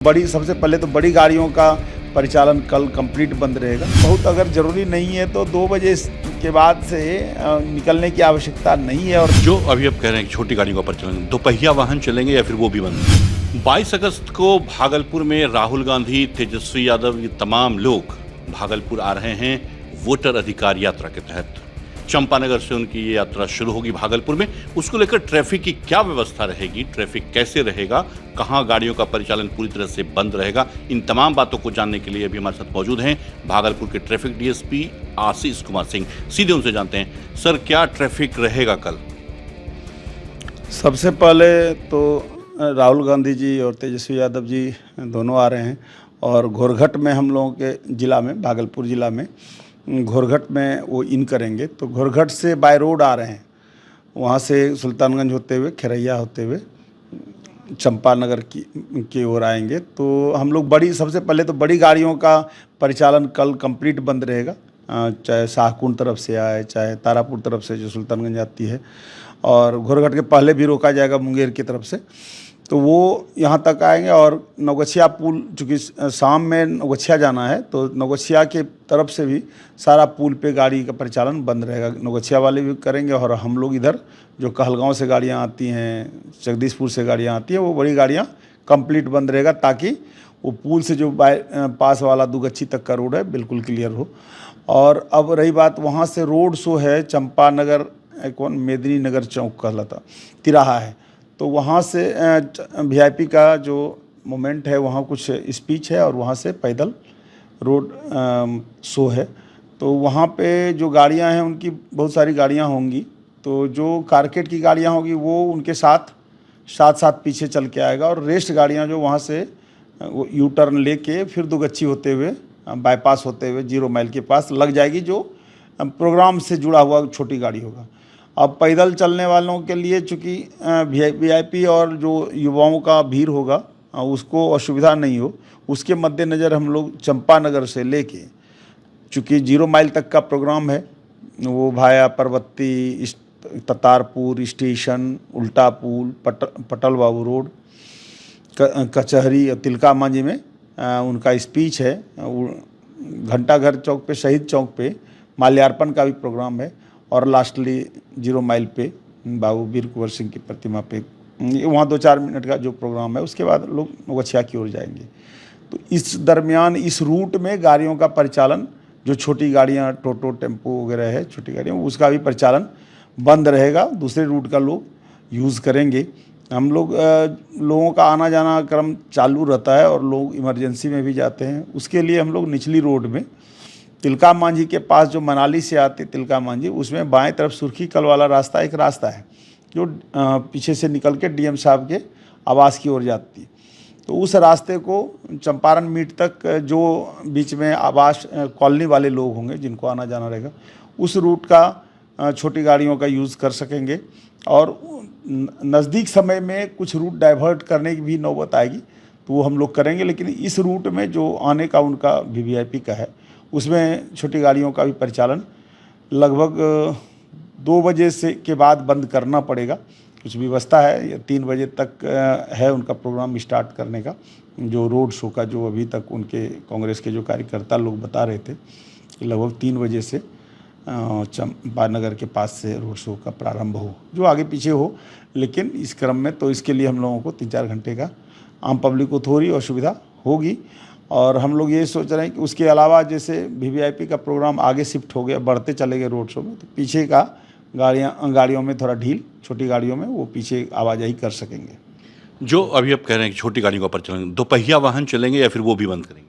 बड़ी सबसे पहले तो बड़ी गाड़ियों का परिचालन कल कंप्लीट बंद रहेगा। बहुत अगर ज़रूरी नहीं है तो 2 बजे के बाद से निकलने की आवश्यकता नहीं है। और जो अभी आप कह रहे हैं कि छोटी गाड़ियों का परिचालन दोपहिया वाहन चलेंगे या फिर वो भी बंद। 22 अगस्त को भागलपुर में राहुल गांधी, तेजस्वी यादव, ये तमाम लोग भागलपुर आ रहे हैं वोटर अधिकार यात्रा के तहत। चंपानगर से उनकी ये यात्रा शुरू होगी भागलपुर में। उसको लेकर ट्रैफिक की क्या व्यवस्था रहेगी, ट्रैफिक कैसे रहेगा, कहां गाड़ियों का परिचालन पूरी तरह से बंद रहेगा, इन तमाम बातों को जानने के लिए अभी हमारे साथ मौजूद हैं भागलपुर के ट्रैफिक डीएसपी आशीष कुमार सिंह। सीधे उनसे जानते हैं, सर क्या ट्रैफिक रहेगा कल? सबसे पहले तो राहुल गांधी जी और तेजस्वी यादव जी दोनों आ रहे हैं और घोरघट में हम लोगों के ज़िला में, भागलपुर ज़िला में घोरघट में वो इन करेंगे। तो घोरघट से बाय रोड आ रहे हैं, वहाँ से सुल्तानगंज होते हुए, खैरैया होते हुए चंपानगर की ओर आएंगे। तो हम लोग सबसे पहले तो बड़ी गाड़ियों का परिचालन कल कंप्लीट बंद रहेगा, चाहे शाहकुंड तरफ से आए, चाहे तारापुर तरफ से जो सुल्तानगंज आती है, और घोरघट के पहले भी रोका जाएगा मुंगेर की तरफ से। तो वो यहाँ तक आएंगे और नौगछिया पुल, चूँकि शाम में नौगछिया जाना है तो नौगछिया के तरफ से भी सारा पुल पे गाड़ी का परिचालन बंद रहेगा। नौगछिया वाले भी करेंगे और हम लोग इधर जो कहलगांव से गाड़ियाँ आती हैं, जगदीशपुर से गाड़ियाँ आती हैं, वो बड़ी गाड़ियाँ कंप्लीट बंद रहेगा ताकि वो पुल से जो पास वाला दुगच्छी तक का रोड है बिल्कुल क्लियर हो। और अब रही बात, वहाँ से रोड शो है चंपानगर, मेदिनी नगर चौक कहलाता तिराहा है, तो वहाँ से वीआईपी का जो मोमेंट है वहाँ कुछ स्पीच है और वहाँ से पैदल रोड शो है। तो वहाँ पे जो गाड़ियाँ हैं उनकी बहुत सारी गाड़ियाँ होंगी, तो जो कारकेट की गाड़ियाँ होंगी वो उनके साथ साथ पीछे चल के आएगा और रेस्ट गाड़ियाँ जो वहाँ से वो यू टर्न लेके फिर दुगच्छी होते हुए बाईपास होते हुए 0 माइल के पास लग जाएगी, जो प्रोग्राम से जुड़ा हुआ छोटी गाड़ी होगा। अब पैदल चलने वालों के लिए चूँकि वीआईपी और जो युवाओं का भीड़ होगा उसको असुविधा नहीं हो, उसके मद्देनज़र हम लोग चंपानगर से लेके, चूँकि 0 माइल तक का प्रोग्राम है, वो भाया परबत्ती, ततारपुर स्टेशन, उल्टा पुल, पटल बाबू रोड, कचहरी और तिलका मांझी में उनका स्पीच है। घंटाघर चौक पे, शहीद चौक पे माल्यार्पण का भी प्रोग्राम है और लास्टली 0 माइल पे बाबू वीर कुंवर सिंह की प्रतिमा पे वहाँ 2-4 मिनट का जो प्रोग्राम है, उसके बाद लोग नौगछिया की ओर जाएंगे। तो इस दरमियान इस रूट में गाड़ियों का परिचालन, जो छोटी गाड़ियाँ टोटो टेम्पो वगैरह है छोटी गाड़ियाँ, उसका भी परिचालन बंद रहेगा। दूसरे रूट का लोग यूज़ करेंगे। हम लोगों का आना जाना क्रम चालू रहता है और लोग इमरजेंसी में भी जाते हैं। उसके लिए हम लोग निचली रोड में तिलका मांझी के पास, जो मनाली से आते तिलका मांझी, उसमें बाएं तरफ सुर्खी कल वाला रास्ता एक रास्ता है जो पीछे से निकल के डीएम साहब के आवास की ओर जाती है। तो उस रास्ते को चंपारण मीट तक, जो बीच में आवास कॉलोनी वाले लोग होंगे जिनको आना जाना रहेगा, उस रूट का छोटी गाड़ियों का यूज़ कर सकेंगे। और नज़दीक समय में कुछ रूट डाइवर्ट करने की भी नौबत आएगी तो वो हम लोग करेंगे, लेकिन इस रूट में जो आने का उनका वीवीआईपी का है उसमें छोटी गाड़ियों का भी परिचालन लगभग 2 बजे से के बाद बंद करना पड़ेगा। कुछ व्यवस्था है, 3 बजे तक है उनका प्रोग्राम स्टार्ट करने का, जो रोड शो का, जो अभी तक उनके कांग्रेस के जो कार्यकर्ता लोग बता रहे थे कि लगभग 3 बजे से चंपानगर के पास से रोड शो का प्रारंभ हो, जो आगे पीछे हो, लेकिन इस क्रम में तो इसके लिए हम लोगों को 3-4 घंटे का आम पब्लिक को थोड़ी असुविधा होगी। और हम लोग ये सोच रहे हैं कि उसके अलावा जैसे वीवीआईपी का प्रोग्राम आगे शिफ्ट हो गया, बढ़ते चले गए रोड शो में, तो पीछे का गाड़ियों में थोड़ा ढील, छोटी गाड़ियों में वो पीछे आवाजाही कर सकेंगे। जो अभी आप कह रहे हैं कि छोटी गाड़ियों का परिचालन दोपहिया वाहन चलेंगे या फिर वो भी बंद करेंगे?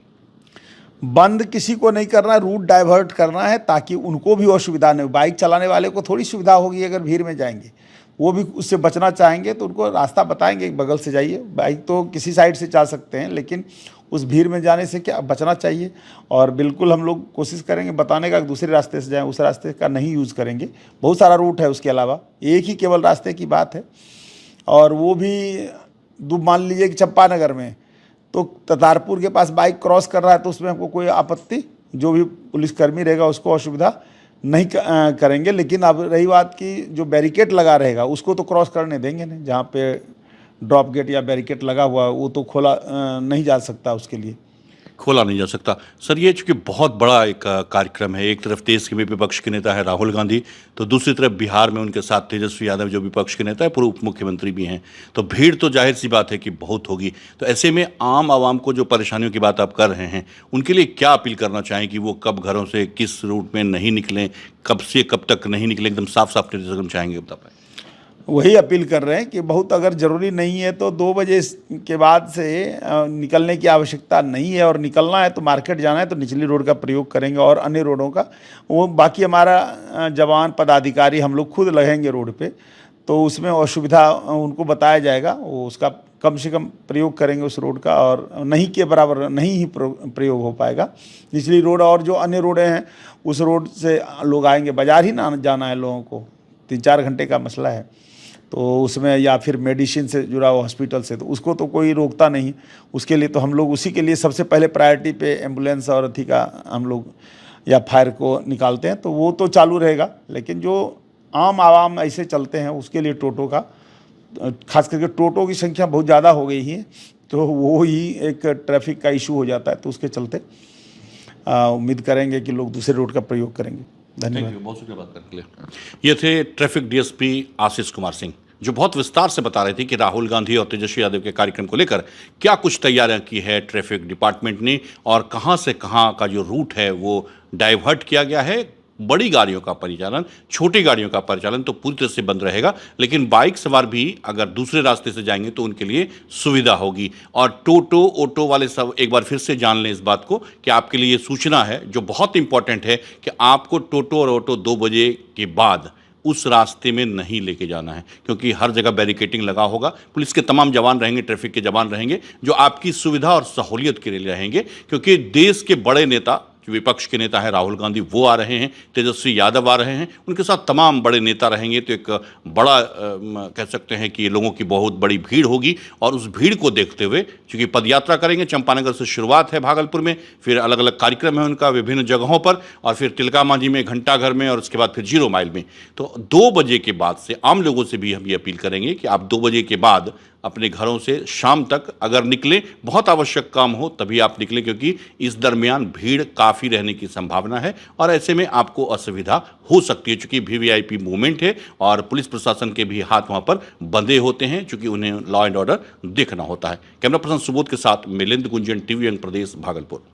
बंद किसी को नहीं करना है, रूट डाइवर्ट करना है ताकि उनको भी असुविधा नहीं हो। बाइक चलाने वाले को थोड़ी सुविधा होगी अगर भीड़ में जाएंगे, वो भी उससे बचना चाहेंगे तो उनको रास्ता बताएंगे, बगल से जाइए। बाइक तो किसी साइड से जा सकते हैं, लेकिन उस भीड़ में जाने से क्या बचना चाहिए। और बिल्कुल हम लोग कोशिश करेंगे बताने का, दूसरे रास्ते से जाएं, उस रास्ते का नहीं यूज़ करेंगे। बहुत सारा रूट है उसके अलावा, एक ही केवल रास्ते की बात है, और वो भी मान लीजिए कि चंपानगर में तो ततारपुर के पास बाइक क्रॉस कर रहा है तो उसमें हमको कोई आपत्ति, जो भी पुलिसकर्मी रहेगा उसको असुविधा नहीं करेंगे। लेकिन अब रही बात कि जो बैरिकेड लगा रहेगा उसको तो क्रॉस करने देंगे नहीं, जहाँ पे ड्रॉप गेट या बैरिकेड लगा हुआ है वो तो खोला नहीं जा सकता उसके लिए। खोला नहीं जा सकता। सर, ये चूंकि बहुत बड़ा एक कार्यक्रम है, एक तरफ देश के विपक्ष के नेता है राहुल गांधी, तो दूसरी तरफ बिहार में उनके साथ तेजस्वी यादव जो विपक्ष के नेता है, पूर्व उप मुख्यमंत्री भी हैं, तो भीड़ तो जाहिर सी बात है कि बहुत होगी। तो ऐसे में आम आवाम को जो परेशानियों की बात आप कर रहे हैं, उनके लिए क्या अपील करना चाहें कि वो कब घरों से किस रूट में नहीं निकलें, कब से कब तक नहीं निकलें, एकदम साफ साफ निर्देश चाहेंगे बता पाए? वही अपील कर रहे हैं कि बहुत अगर ज़रूरी नहीं है तो 2 बजे के बाद से निकलने की आवश्यकता नहीं है, और निकलना है तो मार्केट जाना है तो निचली रोड का प्रयोग करेंगे, और अन्य रोडों का वो बाकी हमारा जवान पदाधिकारी हम लोग खुद लगेंगे रोड पे, तो उसमें असुविधा उनको बताया जाएगा, वो उसका कम से कम प्रयोग करेंगे उस रोड का, और नहीं के बराबर नहीं ही प्रयोग हो पाएगा निचली रोड। और जो अन्य रोडें हैं उस रोड से लोग आएंगे, बाज़ार ही ना जाना है लोगों को, 3-4 घंटे का मसला है, तो उसमें या फिर मेडिसिन से जुड़ा हो हॉस्पिटल से, तो उसको तो कोई रोकता नहीं। उसके लिए तो हम लोग उसी के लिए सबसे पहले प्रायोरिटी पे एम्बुलेंस और अथी का हम लोग या फायर को निकालते हैं, तो वो तो चालू रहेगा। लेकिन जो आम आवाम ऐसे चलते हैं उसके लिए टोटो का, खास करके टोटो की संख्या बहुत ज़्यादा हो गई है, तो वो ही एक ट्रैफिक का इशू हो जाता है, तो उसके चलते उम्मीद करेंगे कि लोग दूसरे रोड का प्रयोग करेंगे। धन्यवाद। बहुत शुक्रिया बात करने के लिए। ये थे ट्रैफिक डीएसपी आशीष कुमार सिंह, जो बहुत विस्तार से बता रहे थे कि राहुल गांधी और तेजस्वी यादव के कार्यक्रम को लेकर क्या कुछ तैयारियां की है ट्रैफिक डिपार्टमेंट ने, और कहां से कहां का जो रूट है वो डाइवर्ट किया गया है। बड़ी गाड़ियों का परिचालन, छोटी गाड़ियों का परिचालन तो पूरी तरह से बंद रहेगा, लेकिन बाइक सवार भी अगर दूसरे रास्ते से जाएंगे तो उनके लिए सुविधा होगी। और टोटो ऑटो वाले सब एक बार फिर से जान लें इस बात को कि आपके लिए ये सूचना है जो बहुत इंपॉर्टेंट है कि आपको टोटो और ऑटो 2 बजे के बाद उस रास्ते में नहीं लेके जाना है, क्योंकि हर जगह बैरिकेटिंग लगा होगा, पुलिस के तमाम जवान रहेंगे, ट्रैफिक के जवान रहेंगे, जो आपकी सुविधा और सहूलियत के लिए रहेंगे। क्योंकि देश के बड़े नेता, जो विपक्ष के नेता है राहुल गांधी, वो आ रहे हैं, तेजस्वी यादव आ रहे हैं, उनके साथ तमाम बड़े नेता रहेंगे, तो एक बड़ा कह सकते हैं कि लोगों की बहुत बड़ी भीड़ होगी। और उस भीड़ को देखते हुए चूंकि पदयात्रा करेंगे, चंपानगर से शुरुआत है भागलपुर में, फिर अलग अलग कार्यक्रम है उनका विभिन्न जगहों पर, और फिर तिलका मांझी में, घंटाघर में, और उसके बाद फिर 0 माइल में। तो 2 बजे के बाद से आम लोगों से भी हम ये अपील करेंगे कि आप 2 बजे के बाद अपने घरों से शाम तक अगर निकलें, बहुत आवश्यक काम हो तभी आप निकलें, क्योंकि इस दरमियान भीड़ काफ़ी रहने की संभावना है और ऐसे में आपको असुविधा हो सकती है। चूंकि वीवीआईपी मूवमेंट है और पुलिस प्रशासन के भी हाथ वहां पर बंधे होते हैं, चूंकि उन्हें लॉ एंड ऑर्डर देखना होता है। कैमरा पर्सन सुबोध के साथ मिलिंद गुंजन, टीवी यंग प्रदेश, भागलपुर।